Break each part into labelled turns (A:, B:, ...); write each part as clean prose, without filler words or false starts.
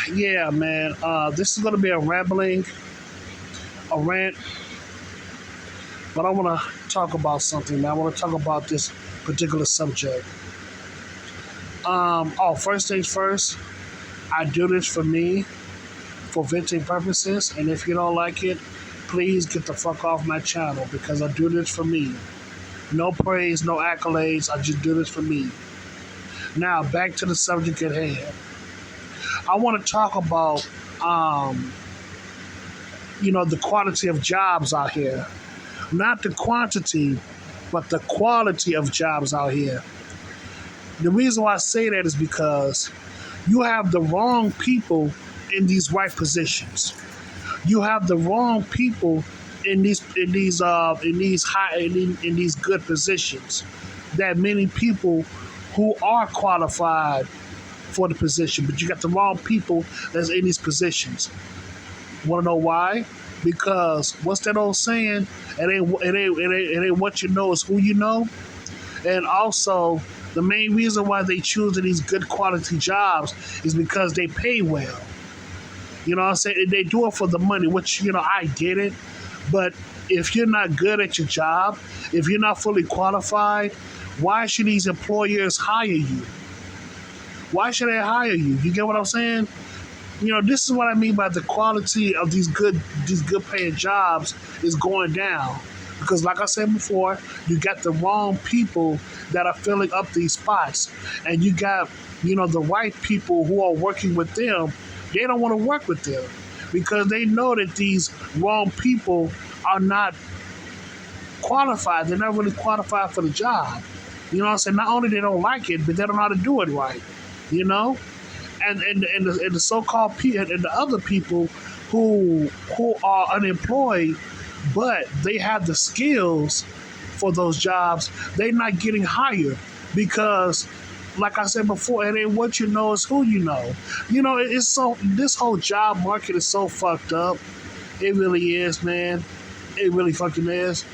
A: Yeah, man. This is gonna be a rant, but I want to talk about something. Man. I want to talk about this particular subject. First things first. I do this for me, for venting purposes, and if you don't like it, please get the fuck off my channel because I do this for me. No praise, no accolades. I just do this for me. Now back to the subject at hand. I want to talk about, um, the quality of jobs out here. Not the quantity, but the quality of jobs out here. The reason why I say that is because you have the wrong people in these right positions. You have the wrong people in these good positions. That many people who are qualified for the position, but you got the wrong people that's in these positions. Want to know why? Because what's that old saying? It ain't what you know, it's who you know. And also, the main reason why they choose these good quality jobs is because they pay well. You know what I'm saying? They do it for the money, which, I get it. But if you're not good at your job, if you're not fully qualified, why should these employers hire you? Why should they hire you? You get what I'm saying? This is what I mean by the quality of these good paying jobs is going down. Because like I said before, you got the wrong people that are filling up these spots. And you got, the right people who are working with them. They don't want to work with them because they know that these wrong people are not qualified. They're not really qualified for the job. You know what I'm saying? Not only they don't like it, but they don't know how to do it right. You know? And the so-called people and the other people who are unemployed, but they have the skills for those jobs, they're not getting hired because, like I said before, it ain't what you know, it's who you know. It's so this whole job market is so fucked up. It really is, man. It really fucking is.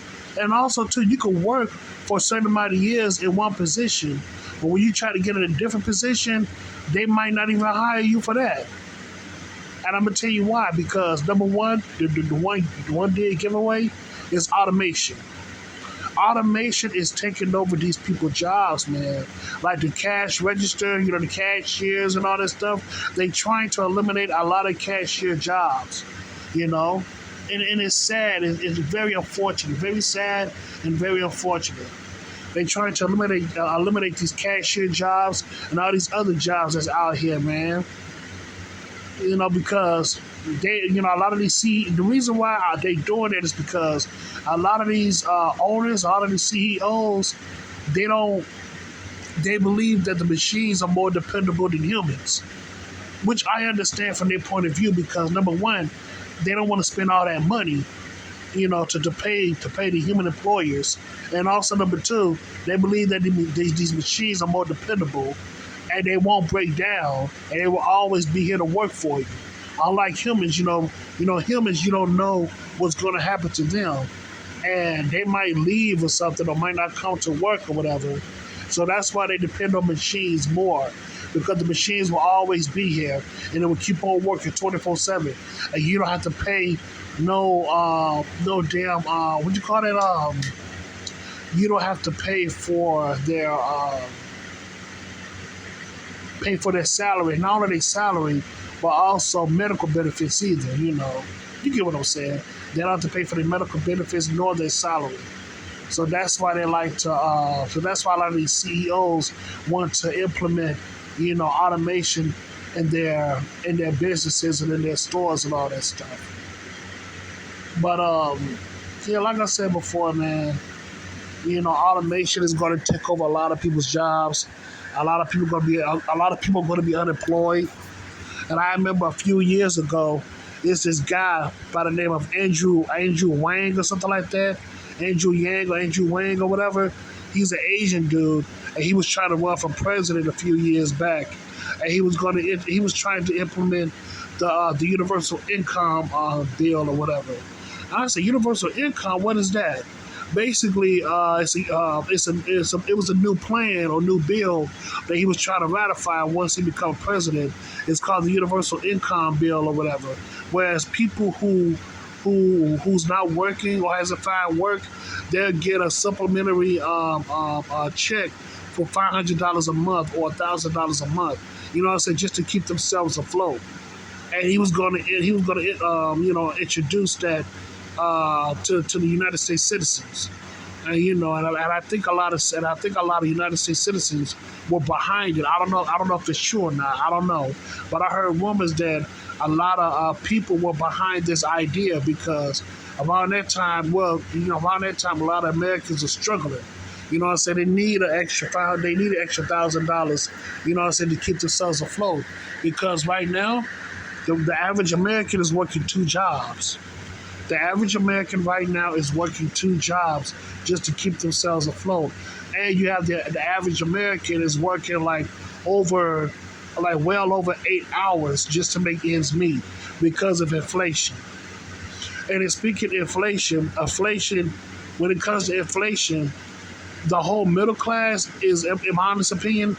A: And also, too, you can work for a certain amount of years in one position, but when you try to get in a different position, they might not even hire you for that. And I'm gonna tell you why. Because number one, the one big giveaway is automation. Automation is taking over these people's jobs, man. Like the cash register, the cashiers and all that stuff. They trying to eliminate a lot of cashier jobs, and it's sad. It's very unfortunate, very sad and very unfortunate. They trying to eliminate these cashier jobs and all these other jobs that's out here, man. Because a lot of the reason why they doing it is because a lot of these owners, a lot of these CEOs, they believe that the machines are more dependable than humans, which I understand from their point of view because number one, they don't want to spend all that money, to pay the human employers, and also number two, they believe that these machines are more dependable and they won't break down, and they will always be here to work for you. Unlike humans, humans, you don't know what's going to happen to them, and they might leave or something, or might not come to work or whatever. So that's why they depend on machines more, because the machines will always be here, and it will keep on working 24/7, and you don't have to pay no damn what you call it you don't have to pay for their salary, not only their salary, but also medical benefits either, You get what I'm saying? They don't have to pay for their medical benefits nor their salary. So that's why they like to, so that's why a lot of these CEOs want to implement, automation in their businesses and in their stores and all that stuff. But, yeah, like I said before, man, automation is going to take over a lot of people's jobs. A lot of people are going to be unemployed. And I remember a few years ago, there's this guy by the name of Andrew Wang or something like that, Andrew Yang or Andrew Wang or whatever. He's an Asian dude, and he was trying to run for president a few years back, and he was trying to implement the universal income bill or whatever. And I said, universal income, what is that? Basically, it was a new plan or new bill that he was trying to ratify once he became president. It's called the Universal Income Bill or whatever. Whereas people who's not working or hasn't found work, they'll get a supplementary check for $500 a month or $1,000 a month. You know what I'm saying? Just to keep themselves afloat. And introduce that to the United States citizens. And I think a lot of United States citizens were behind it. I don't know if it's true or not. I don't know, but I heard rumors that a lot of people were behind this idea because around that time, a lot of Americans are struggling. You know what I'm saying? They need an extra $1,000. You know what I'm saying, to keep themselves afloat. Because right now, the average American is working two jobs. The average American right now is working two jobs just to keep themselves afloat. And you have the average American is working well over 8 hours just to make ends meet because of inflation. And in speaking inflation, when it comes to inflation, the whole middle class is, in my honest opinion,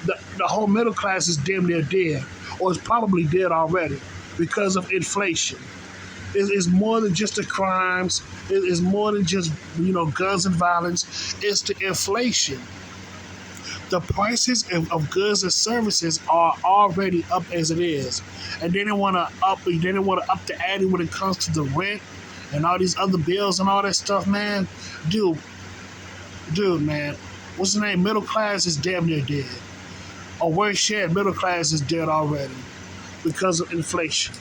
A: the whole middle class is damn near dead, or is probably dead already because of inflation. It's more than just the crimes. It's more than just guns and violence. It's the inflation. The prices of goods and services are already up as it is, and they didn't want to up. They didn't want to up the ante when it comes to the rent and all these other bills and all that stuff, man. Dude, man, what's the name? Middle class is damn near dead. Or worse yet, middle class is dead already because of inflation.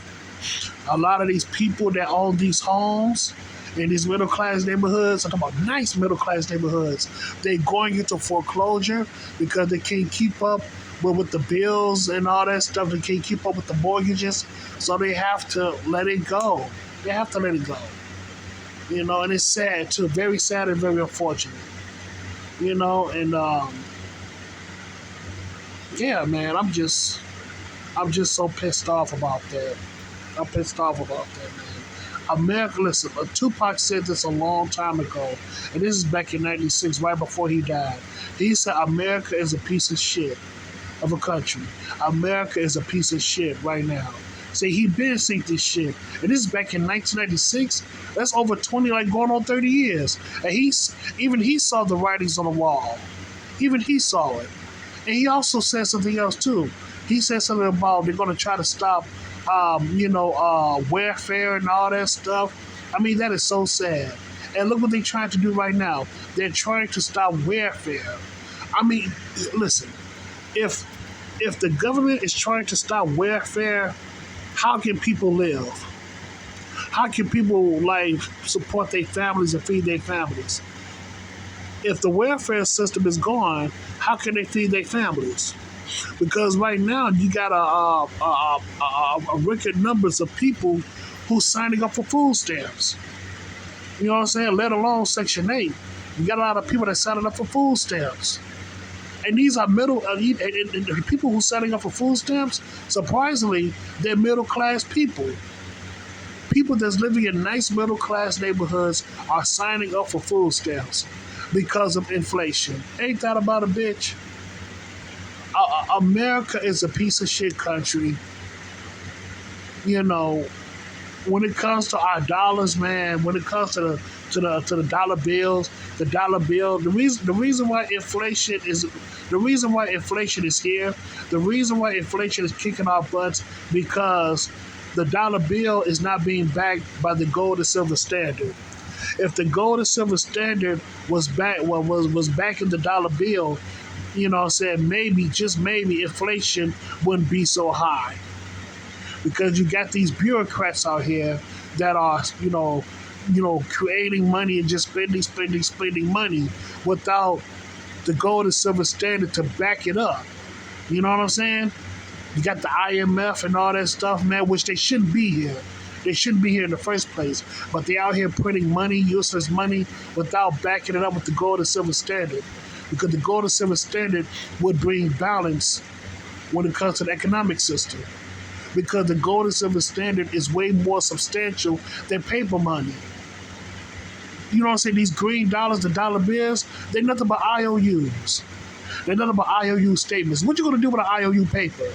A: A lot of these people that own these homes in these middle class neighborhoods, I'm talking about nice middle class neighborhoods, they're going into foreclosure because they can't keep up with the bills and all that stuff. They can't keep up with the mortgages, so they have to let it go. They have to let it go. And it's sad too, very sad and very unfortunate. And yeah, man, I'm just so pissed off about that. I'm pissed off about that, man. America, listen, Tupac said this a long time ago, and this is back in '96, right before he died. He said, America is a piece of shit of a country. America is a piece of shit right now. See, he been saying this shit, and this is back in 1996. That's over 20, going on 30 years. And he saw the writings on the wall. Even he saw it. And he also said something else, too. He said something about they're going to try to stop welfare and all that stuff. I mean, that is so sad. And look what they're trying to do right now. They're trying to stop welfare. I mean, listen, if the government is trying to stop welfare, how can people live? How can people support their families and feed their families? If the welfare system is gone, how can they feed their families? Because right now you got a record numbers of people who's signing up for food stamps. You know what I'm saying? Let alone Section 8. You got a lot of people that's signing up for food stamps. And these are and the people who are signing up for food stamps, surprisingly, they're middle class people. People that's living in nice middle class neighborhoods are signing up for food stamps because of inflation. Ain't that about a bitch? America is a piece of shit country. When it comes to our dollars, man, when it comes to the dollar bills, the reason why inflation is here, the reason why inflation is kicking our butts, because the dollar bill is not being backed by the gold and silver standard. If the gold and silver standard was backing the dollar bill, maybe, just maybe, inflation wouldn't be so high. Because you got these bureaucrats out here that are, creating money and just spending money without the gold and silver standard to back it up. You know what I'm saying? You got the IMF and all that stuff, man, which they shouldn't be here. They shouldn't be here in the first place. But they out here printing money, useless money, without backing it up with the gold and silver standard. Because the gold and silver standard would bring balance when it comes to the economic system. Because the gold and silver standard is way more substantial than paper money. You know what I'm saying? These green dollars, the dollar bills, they're nothing but IOUs. They're nothing but IOU statements. What you gonna do with an IOU paper?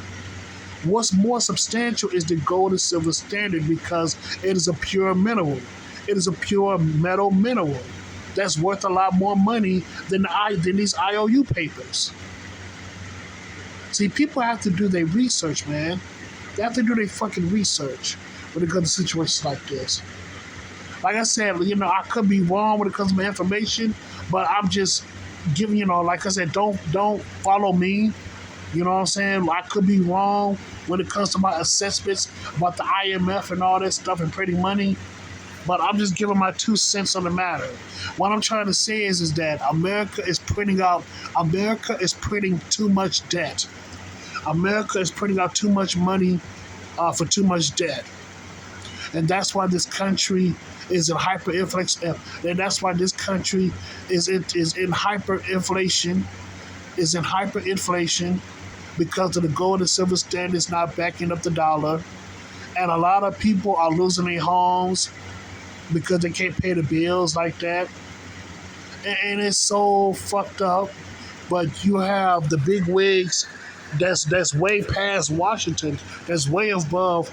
A: What's more substantial is the gold and silver standard because it is a pure mineral. It is a pure metal mineral that's worth a lot more money than these IOU papers. See, people have to do their research, man. They have to do their fucking research when it comes to situations like this. Like I said, I could be wrong when it comes to my information, but I'm just giving, like I said, don't follow me. You know what I'm saying? I could be wrong when it comes to my assessments about the IMF and all that stuff and printing money, but I'm just giving my 2 cents on the matter. What I'm trying to say is that America is printing too much debt. America is printing out too much money for too much debt. And that's why this country is in hyperinflation. And that's why this country is in hyperinflation, because of the gold and silver standards not backing up the dollar. And a lot of people are losing their homes because they can't pay the bills like that. And it's so fucked up. But you have the big wigs that's way past Washington, that's way above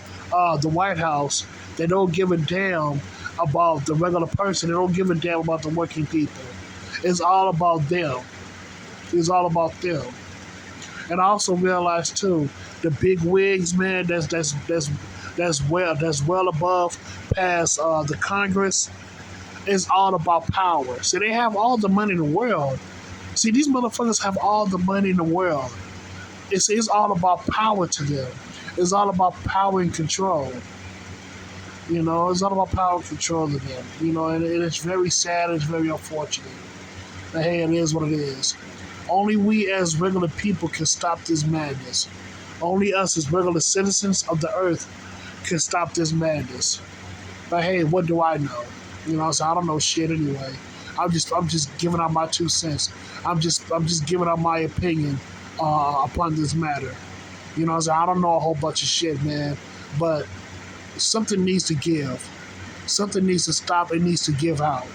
A: the White House. They don't give a damn about the regular person. They don't give a damn about the working people. It's all about them. It's all about them. And I also realized too, the big wigs, man, that's well above past the Congress. It's all about power. See, they have all the money in the world. See, these motherfuckers have all the money in the world. It's all about power to them. It's all about power and control. It's all about power and control to them. And it's very sad. It's very unfortunate. But hey, it is what it is. Only we as regular people can stop this madness. Only us as regular citizens of the earth can stop this madness. But hey, what do I know? So I don't know shit anyway. I'm just giving out my 2 cents. I'm just giving out my opinion upon this matter. I don't know a whole bunch of shit, man. But something needs to give. Something needs to stop. It needs to give out.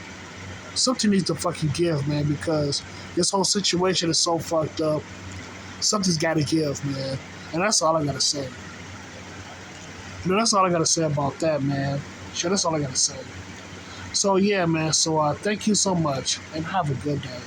A: Something needs to fucking give, man, because this whole situation is so fucked up. Something's got to give, man. And that's all I got to say. That's all I got to say about that, man. Sure, that's all I got to say. So, yeah, man. So, thank you so much, and have a good day.